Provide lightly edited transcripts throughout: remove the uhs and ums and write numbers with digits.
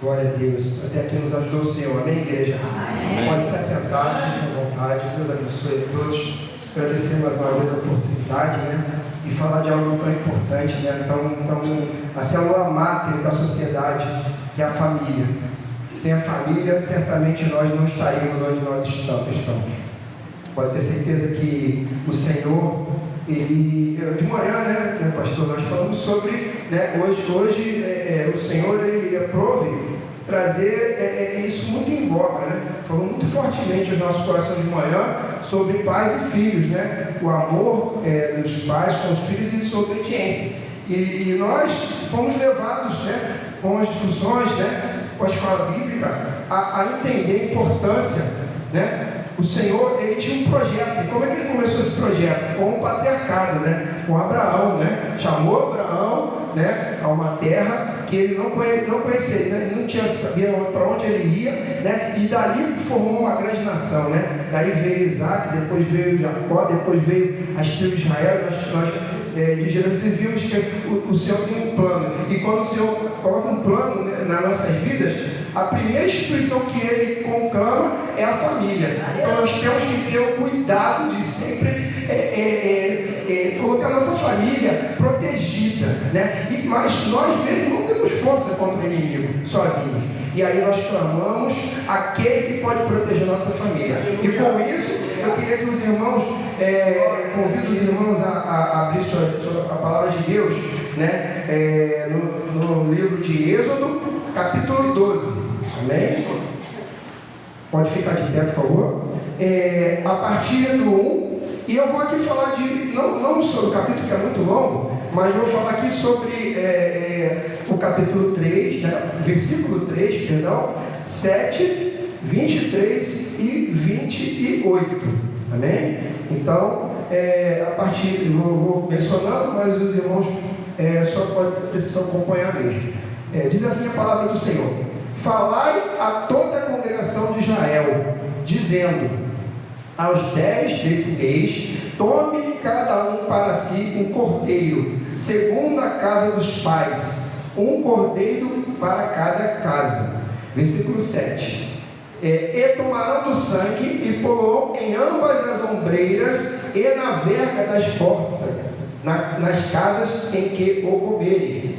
Glória a Deus. Até aqui nos ajudou o Senhor. Amém, igreja? Amém. Pode se assentar, fique à vontade. Deus abençoe a todos. Agradecer mais uma vez a oportunidade, né? E falar de algo tão importante, né? A célula máter da sociedade, que é a família. Sem a família, certamente nós não estaríamos onde nós estamos. Pode ter certeza que o Senhor, de manhã, né, pastor, nós falamos sobre, né, hoje o Senhor, ele aprove trazer isso muito em voga, né? Falou muito fortemente os nossos corações de manhã sobre pais e filhos, né? O amor dos pais com os filhos e sua obediência. E nós fomos levados, né, com as discussões, né, com a escola bíblica, a entender a importância, né? O Senhor, ele tinha um projeto. E como é que ele começou esse projeto? Com o patriarcado, né? Com Abraão, né? Chamou Abraão, né, a uma terra que ele não conhecia, né? Ele não tinha sabia para onde ele ia, né? E dali formou uma grande nação, né? Daí veio Isaac, depois veio Jacó, depois veio as tribos de Israel. Nós de Jerusalém vimos que o Senhor tem um plano. E quando o Senhor coloca um plano, né, nas nossas vidas, a primeira instituição que ele conclama é a família. Então nós temos que ter o cuidado de sempre colocar a nossa família protegida, né? Mas nós mesmos não temos força contra o inimigo sozinhos. E aí nós clamamos aquele que pode proteger a nossa família. E com isso, eu queria que os irmãos, convido os irmãos a abrir a palavra de Deus, né? No livro de Êxodo, capítulo 12. Amém? Pode ficar de pé, por favor. A partir do 1, e eu vou aqui falar não sobre o capítulo, que é muito longo, mas vou falar aqui sobre o capítulo 3, né? Versículo 3, perdão, 7, 23 e 28. Amém? Então, a partir, eu vou mencionando, mas os irmãos só precisam acompanhar mesmo. Diz assim a palavra do Senhor: falai a toda a congregação de Israel, dizendo: aos 10 desse mês, tome cada um para si um cordeiro, segundo a casa dos pais, um cordeiro para cada casa. Versículo 7. E tomarão do sangue e porão em ambas as ombreiras e na verga das portas, nas casas em que o comerem.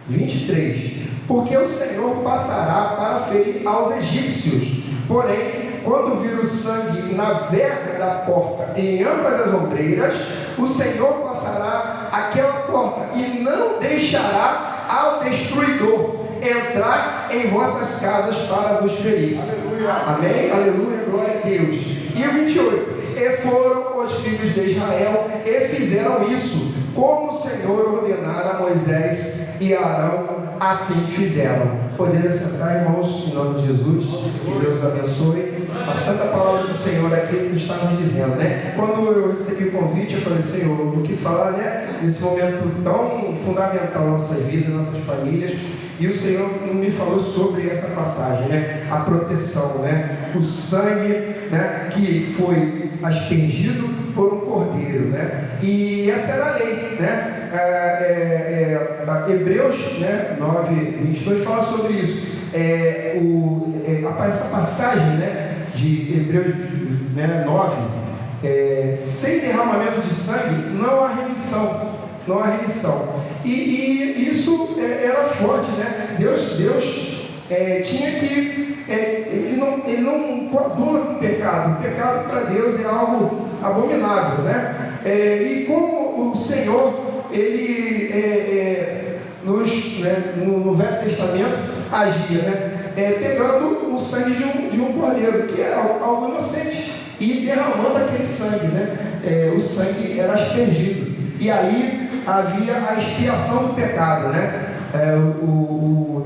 23. Porque o Senhor passará para ferir aos egípcios, porém, quando vir o sangue na verga da porta e em ambas as ombreiras, o Senhor passará aquela porta e não deixará ao destruidor entrar em vossas casas para vos ferir. Aleluia. Amém? Aleluia, glória a Deus. E o 28. E foram os filhos de Israel e fizeram isso, como o Senhor ordenara a Moisés e a Arão, assim fizeram. Podeis assentar, irmãos, em nome de Jesus. Que Deus abençoe. A santa palavra do Senhor aqui nos está nos dizendo, né? Quando eu recebi o convite, eu falei: Senhor, o que falar, né? Nesse momento tão fundamental na nossa vida, nas nossas famílias. E o Senhor me falou sobre essa passagem, né? A proteção, né? O sangue, né, que foi aspergido por um cordeiro, né? E essa era a lei, né? Hebreus, né, 9, 22 fala sobre isso. Essa passagem, né, de Hebreus, né, 9, sem derramamento de sangue não há remissão. Não há remissão. E isso era forte, né? Deus tinha que... ele não coaduna com o pecado. O pecado para Deus é algo abominável, né? E como o Senhor, ele no Velho Testamento agia, né? Pegando o sangue de um cordeiro, que era algo inocente, e derramando aquele sangue, né? O sangue era aspergido. E aí havia a expiação do pecado, né?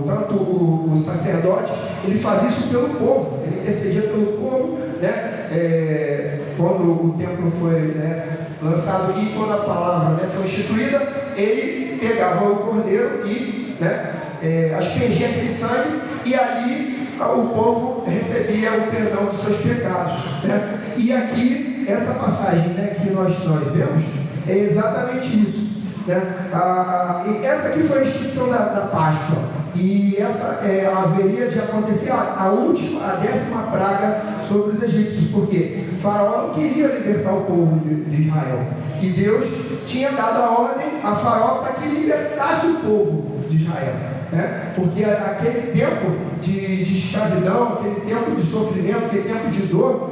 Tanto o sacerdote, ele fazia isso pelo povo, ele intercedia pelo povo, né? Quando o templo foi, né, lançado e quando a palavra, né, foi instituída, ele pegava o cordeiro e, né, aspergia aquele sangue, e ali o povo recebia o perdão dos seus pecados, né? E aqui, essa passagem, né, que nós vemos, é exatamente isso, né? Essa aqui foi a instituição da Páscoa. E essa haveria de acontecer a 10ª praga sobre os egípcios, porque Faraó não queria libertar o povo de Israel. E Deus tinha dado a ordem a Faraó para que libertasse o povo de Israel, né? Porque aquele tempo de escravidão, aquele tempo de sofrimento, aquele tempo de dor,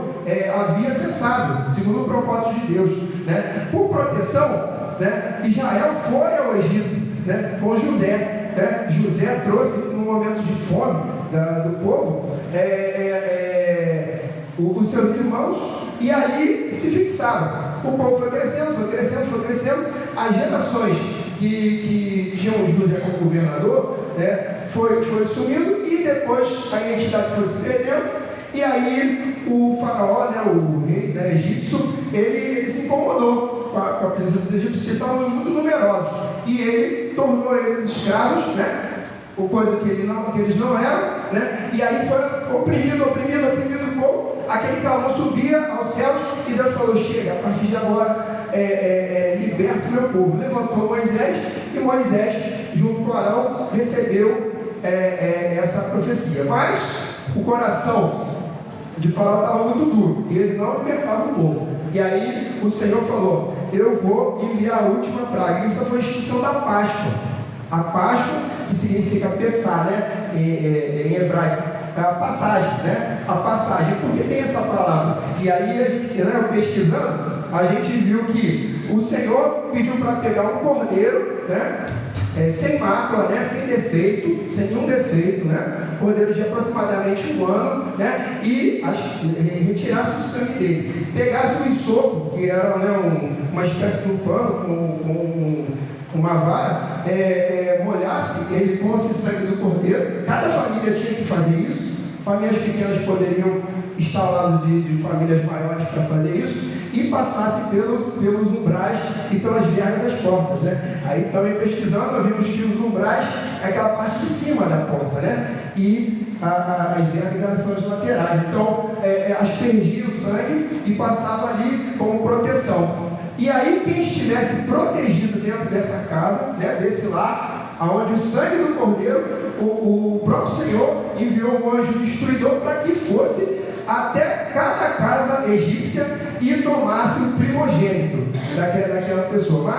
havia cessado, segundo o propósito de Deus, né? Por proteção, né, Israel foi ao Egito, né, com José. José trouxe, no momento de fome do povo, os seus irmãos, e ali se fixaram. O povo foi crescendo, foi crescendo, foi crescendo. As gerações que tinham José como governador, né, foi sumindo, e depois a identidade foi se perdendo. E aí o faraó, né, o rei, né, egípcio, ele se incomodou com a presença dos egípcios, que estavam muito numerosos, e ele tornou eles escravos, né, coisa que eles não eram, né, e aí foi oprimindo o povo. Aquele clamor subia aos céus, e Deus falou: chega, a partir de agora liberta o meu povo. Levantou Moisés, e Moisés, junto com Arão, recebeu essa profecia. Mas o coração de Faraó estava muito duro, e ele não libertava o povo. E aí o Senhor falou: eu vou enviar a última praga. Isso foi a instituição da Páscoa. A Páscoa, que significa Pessá, né, em hebraico, é a passagem, né? A passagem, porque tem essa palavra. E aí, né, pesquisando, a gente viu que o Senhor pediu para pegar um cordeiro, né, sem mácula, né, sem defeito, sem nenhum defeito, né, cordeiro de aproximadamente 1 ano, né, e retirasse o sangue dele, pegasse um ensopo, que era, né, uma espécie de um pano com uma vara, molhasse ele com esse sangue do cordeiro. Cada família tinha que fazer isso. Famílias pequenas poderiam estar ao lado de famílias maiores para fazer isso, e passasse pelos umbrais e pelas vergas das portas, né? Aí também pesquisando, vimos que os umbrais é aquela parte de cima da porta, né? E as vergas são as laterais. Então, aspergia o sangue e passava ali como proteção. E aí, quem estivesse protegido dentro dessa casa, né, desse lar, aonde o sangue do cordeiro, o próprio Senhor enviou um anjo destruidor para que fosse até cada casa egípcia e tomasse o primogênito daquela pessoa.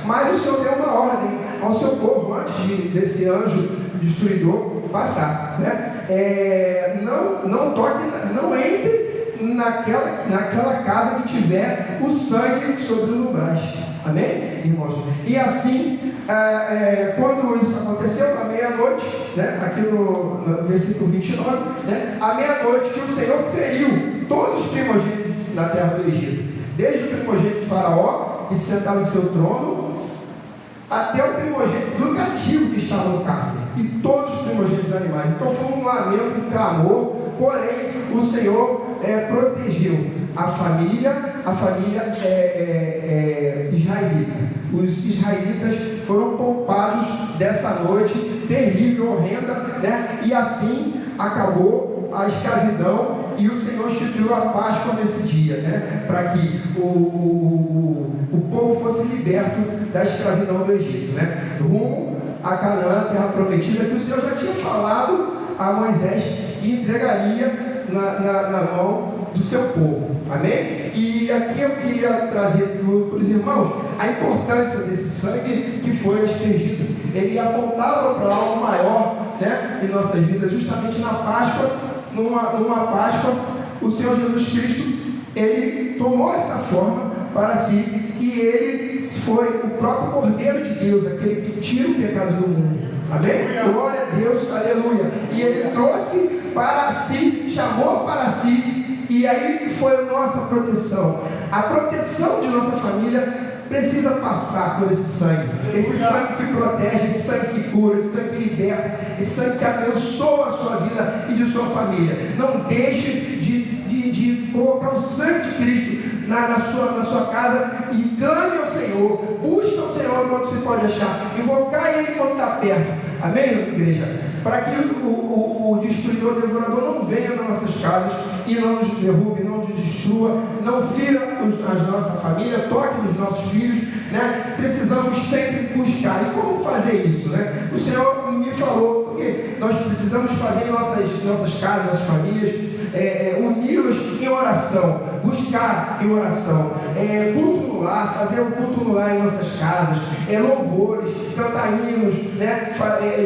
Mas o Senhor deu uma ordem ao seu povo antes desse anjo destruidor passar, né? Não toque, não entre naquela casa que tiver o sangue sobre os umbrais. Amém, irmãos? E assim, quando isso aconteceu, à meia-noite, né, aqui no versículo 29, né, à meia-noite que o Senhor feriu todos os primogênitos na terra do Egito, desde o primogênito de Faraó, que se sentava em seu trono, até o primogênito do cativo que estava no cárcere, e todos os primogênitos dos animais. Então foi um lamento, um clamor, porém o Senhor protegeu a família israelita. Os israelitas foram poupados dessa noite terrível, horrenda, né? E assim acabou a escravidão, e o Senhor instituiu a Páscoa nesse dia, né? Para que o povo fosse liberto da escravidão do Egito, né? Rumo a Canaã, terra prometida, que o Senhor já tinha falado a Moisés que entregaria na mão do seu povo. Amém? E aqui eu queria trazer para os irmãos a importância desse sangue que foi aspergido. Ele apontava para algo maior, né, em nossas vidas. Justamente na Páscoa, numa Páscoa, o Senhor Jesus Cristo, ele tomou essa forma para si, e ele foi o próprio Cordeiro de Deus, aquele que tira o pecado do mundo. Amém? Glória a Deus, aleluia. E ele trouxe para si, chamou para si, e aí foi a nossa proteção. A proteção de nossa família precisa passar por esse sangue. Esse sangue que protege, esse sangue que cura, esse sangue que liberta, esse sangue que abençoa a sua vida e de sua família. Não deixe de colocar o sangue de Cristo na sua casa, e clame ao Senhor, busque ao Senhor enquanto se pode achar, invocar Ele enquanto está perto. Amém, igreja? Para que o destruidor, o devorador não venha nas nossas casas e não nos derrube, não nos destrua, não fira a nossa família, toque nos nossos filhos, né? Precisamos sempre buscar. E como fazer isso, né? O Senhor me falou, nós precisamos fazer em nossas casas, nossas famílias, uni-los em oração, buscar em oração, culto no lar, fazer um culto no lar em nossas casas, louvores, cantar hinos, né?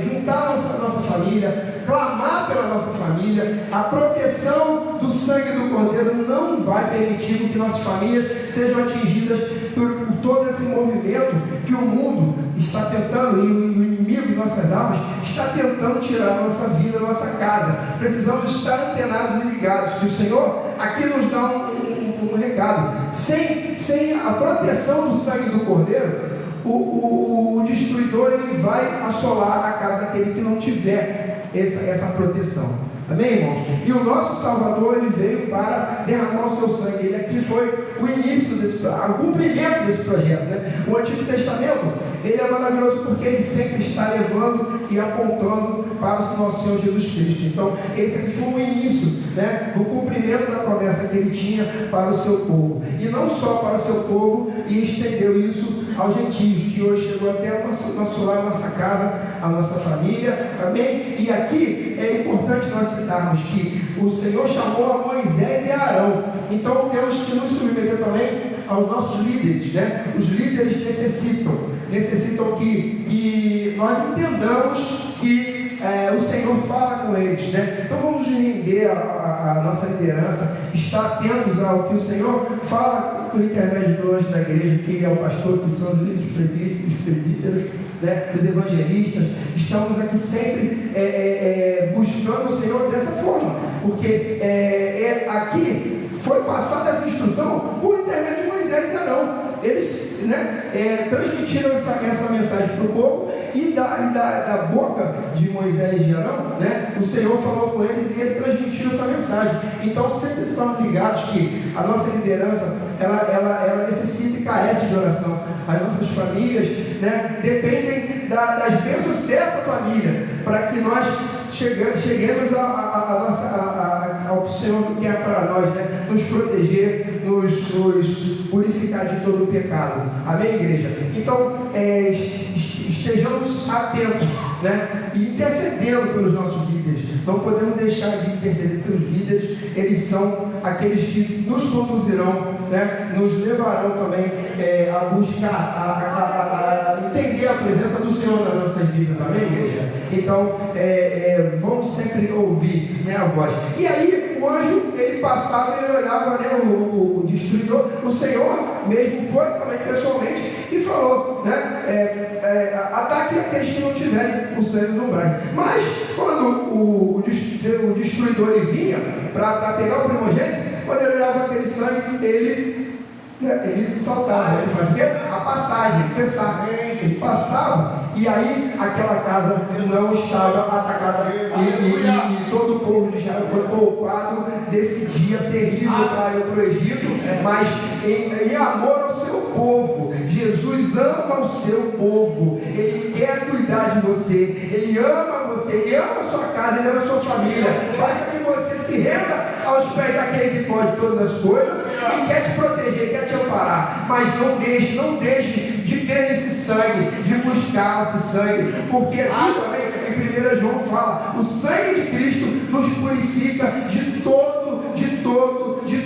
Juntar nossa família, clamar pela nossa família. A proteção do sangue do Cordeiro não vai permitir que nossas famílias sejam atingidas por todo esse movimento que o mundo está tentando, e o inimigo de nossas almas está tentando tirar a nossa vida, a nossa casa. Precisamos estar antenados e ligados, que o Senhor aqui nos dá um recado. Sem a proteção do sangue do Cordeiro, o destruidor ele vai assolar a casa daquele que não tiver essa proteção. Amém, irmãos? E o nosso Salvador, ele veio para derramar o seu sangue. Ele aqui foi o início o cumprimento desse projeto, né? O Antigo Testamento, ele é maravilhoso porque ele sempre está levando e apontando para o nosso Senhor Jesus Cristo. Então, esse aqui foi o início, né? O cumprimento da promessa que ele tinha para o seu povo. E não só para o seu povo, e estendeu isso aos gentios, que hoje chegou até o nosso lar, a nossa casa, a nossa família. Amém? E aqui é importante nós citarmos que o Senhor chamou a Moisés e a Arão. Então temos que nos submeter também aos nossos líderes, né? Os líderes necessitam que nós entendamos que o Senhor fala com eles, né? Então vamos render a nossa liderança, estar atentos ao que o Senhor fala por intermédio do anjo da igreja, que é o pastor, que são os líderes, os presbíteros, né? Os evangelistas. Estamos aqui sempre buscando o Senhor dessa forma, porque aqui foi passada essa instrução por intermédio de Moisés e Arão. Eles, né, transmitiram essa mensagem para o povo, e da boca de Moisés e Arão, né, o Senhor falou com eles e ele transmitiu essa mensagem. Então sempre estamos ligados que a nossa liderança ela necessita e carece de oração. As nossas famílias, né, dependem das bênçãos dessa família para que nós cheguemos ao que o Senhor quer para nós, né? Nos proteger, nos purificar de todo o pecado. Amém, igreja? Então, estejamos atentos, né? E intercedendo pelos nossos líderes. Não podemos deixar de interceder pelos líderes. Eles são aqueles que nos conduzirão, né? Nos levarão também a buscar, a entender a presença do Senhor nas nossas vidas. Amém, igreja? Então, vamos sempre ouvir, né, a voz. E aí o anjo, ele passava, ele olhava, né, o destruidor. O Senhor mesmo foi também pessoalmente e falou, né, ataque aqueles que não tiverem o sangue no braço. Mas quando o destruidor ele vinha para pegar o primogênito, quando ele olhava aquele sangue, ele saltava, ele fazia o quê? A passagem, ele passava, e aí aquela casa não estava atacada, e todo o povo de Israel foi poupado desse dia terrível para ir para o Egito, mas em amor ao seu povo. Jesus ama o seu povo, ele quer cuidar de você, ele ama você, ele ama a sua casa, ele ama a sua família. Basta que você se renda aos pés daquele que pode todas as coisas e quer te proteger, quer te amparar. Mas não deixe de crer nesse sangue, de buscar esse sangue, porque aqui também em 1 João fala: o sangue de Cristo nos purifica de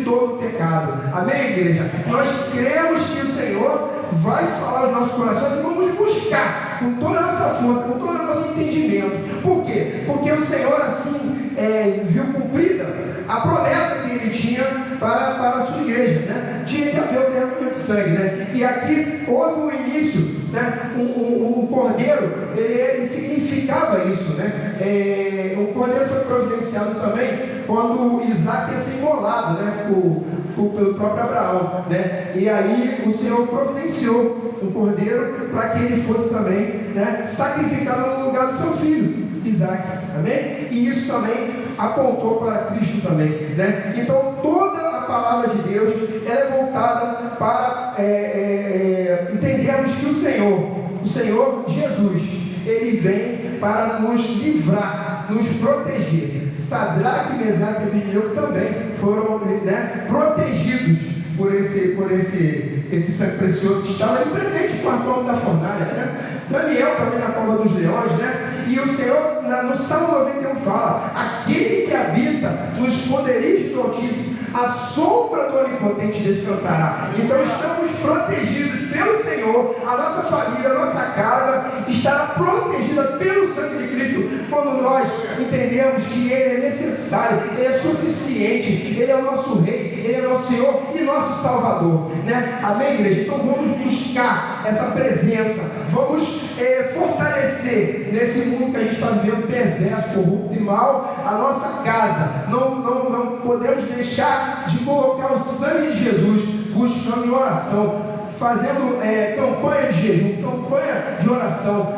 todo pecado. Amém, igreja? Nós cremos que o Senhor vai falar aos nossos corações e vamos buscar com toda a nossa força, com todo o nosso entendimento. Por quê? Porque o Senhor assim viu cumprida a promessa que ele tinha para a sua igreja, né? Tinha que haver o derramamento de sangue, né? E aqui houve um início, né? O cordeiro, ele significava isso, né? O cordeiro foi providenciado também quando Isaac ia ser imolado, né? Pelo próprio Abraão, né? E aí o Senhor providenciou um cordeiro para que ele fosse também, né, sacrificado no lugar do seu filho Isaac, amém? E isso também apontou para Cristo também, né? Então toda a palavra de Deus ela é voltada para entendermos que o Senhor Jesus, ele vem para nos livrar, nos proteger. Sadraque, Mesaque e Abednego também foram, né, protegidos por esse sangue precioso que estava ali presente no quarto da fornalha, né? Daniel também na cova dos leões, né? E o Senhor, no Salmo nos esconderijos do Altíssimo, a sombra do Onipotente descansará. Então estamos protegidos pelo Senhor, a nossa família, a nossa casa estará protegida pelo sangue de Cristo, quando nós entendemos que Ele é necessário, Ele é suficiente, Ele é o nosso Rei, Ele é o nosso Senhor e nosso Salvador, né? Amém, igreja? Então vamos buscar essa presença, vamos fortalecer nesse mundo que a gente está vivendo perverso, corrupto e mal, a nossa casa. Não podemos deixar de colocar o sangue de Jesus, buscando em oração, fazendo campanha de jejum, campanha de oração,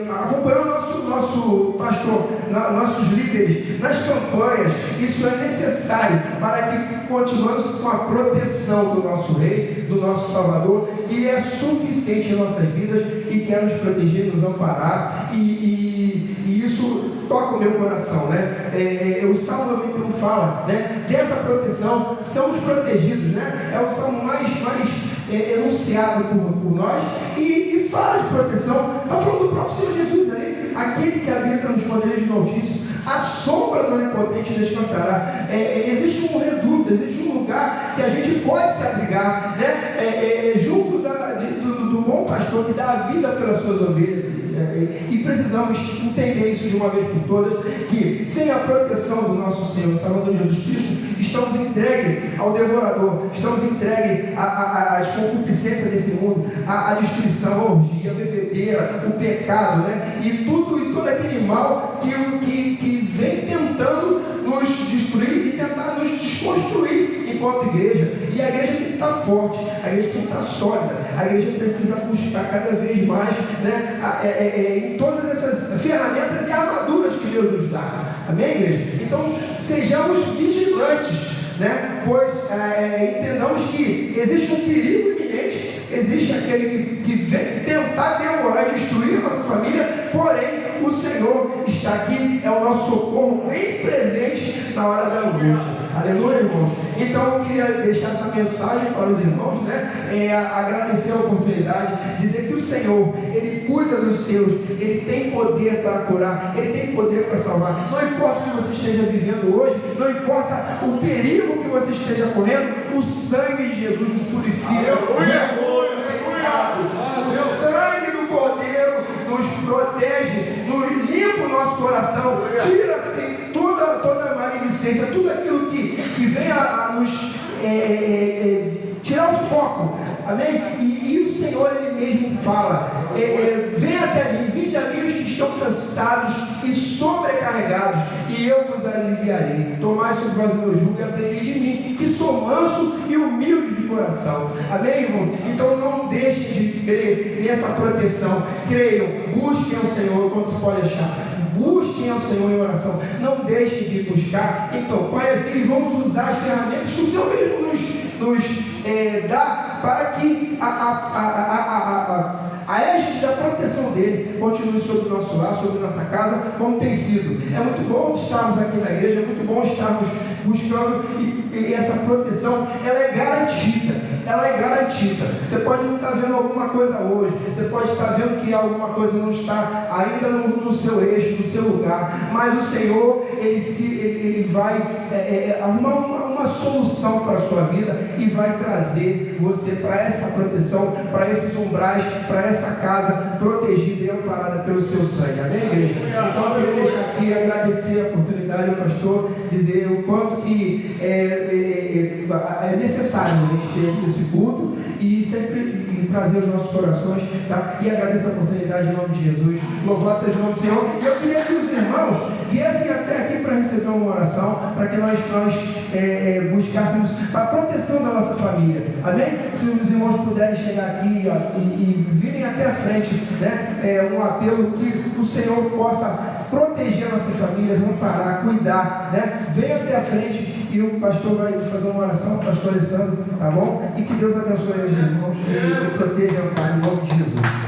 acompanhando nosso pastor, nossos líderes nas campanhas. Isso é necessário para que continuemos com a proteção do nosso Rei, do nosso Salvador, que é suficiente em nossas vidas e quer nos proteger, nos amparar, e isso toca o meu coração, né? O Salmo 91 fala, né, dessa proteção, somos protegidos, né? É o salmo mais enunciado por nós, e fala de proteção. Está falando do próprio Senhor Jesus ali, aquele que habita nos esconderijos do Altíssimo, a sombra do Onipotente descansará. Existe um reduto, existe um lugar que a gente pode se abrigar, né? Junto do bom pastor que dá a vida pelas suas ovelhas. E precisamos entender isso de uma vez por todas, que sem a proteção do nosso Senhor Salvador Jesus Cristo, estamos entregues ao devorador, estamos entregues às concupiscências desse mundo, à destruição, à orgia, à bebedeira, o pecado, né? E todo aquele mal que vem tentando nos destruir e tentar nos desconstruir enquanto igreja. E a igreja tem que estar forte, a igreja tem que estar sólida, a igreja precisa buscar cada vez mais, né, em todas essas ferramentas e armaduras que Deus nos dá. Amém, igreja? Então sejamos vigilantes, né? Pois entendamos que existe um perigo iminente, existe aquele que vem tentar devorar e destruir a nossa família, porém o Senhor está aqui, é o nosso socorro bem presente na hora da angústia. Aleluia, irmãos. Então eu queria deixar essa mensagem para os irmãos, né? Agradecer a oportunidade, dizer que o Senhor, Ele cuida dos seus, Ele tem poder para curar, Ele tem poder para salvar. Não importa o que você esteja vivendo hoje, não importa o perigo que você esteja correndo, o sangue de Jesus nos purifica. Aleluia. O sangue do Cordeiro nos protege, nos limpa o nosso coração, tira assim toda a maledicência, tudo aquilo que vem a nos tirar o foco. Amém? E o Senhor, Ele mesmo fala, vem até mim, vinde a mim os que estão cansados e sobrecarregados, e eu vos aliviarei. Tomai sobre vós o meu jugo e aprendi de mim, que sou manso e humilde de coração. Amém, irmão? Então não deixem de crer nessa proteção. Creiam, busquem ao Senhor quando se pode achar. Busquem ao Senhor em oração, não deixem de buscar. Então, Pai, assim vamos usar as ferramentas que o Senhor mesmo nos dá para que a égide da proteção dele continue sobre o nosso lar, sobre nossa casa, como tem sido. É muito bom estarmos aqui na igreja, é muito bom estarmos buscando, e essa proteção, ela é garantida. Você pode não estar vendo alguma coisa hoje, você pode estar vendo que alguma coisa não está ainda no seu eixo, no seu lugar, mas o Senhor, Ele vai arrumar uma solução para a sua vida e vai trazer você para essa proteção, para esses umbrais, para essa casa protegida e amparada pelo seu sangue. Amém, igreja? Então eu queria deixar aqui, agradecer a oportunidade ao pastor, dizer o quanto que é necessário a gente ter esse culto e sempre trazer os nossos corações, tá? E agradeço a oportunidade em nome de Jesus. Louvado seja o nome do Senhor. E eu queria que os irmãos viessem até aqui para receber uma oração, para que nós buscássemos para a proteção da nossa família. Amém? Se os irmãos puderem chegar aqui e virem até a frente, né? Um apelo que o Senhor possa proteger a nossa família, amparar, cuidar, né? Venha até a frente e o pastor vai fazer uma oração, o pastor Alessandro, tá bom? E que Deus abençoe os irmãos e proteja o Pai, em nome de Jesus.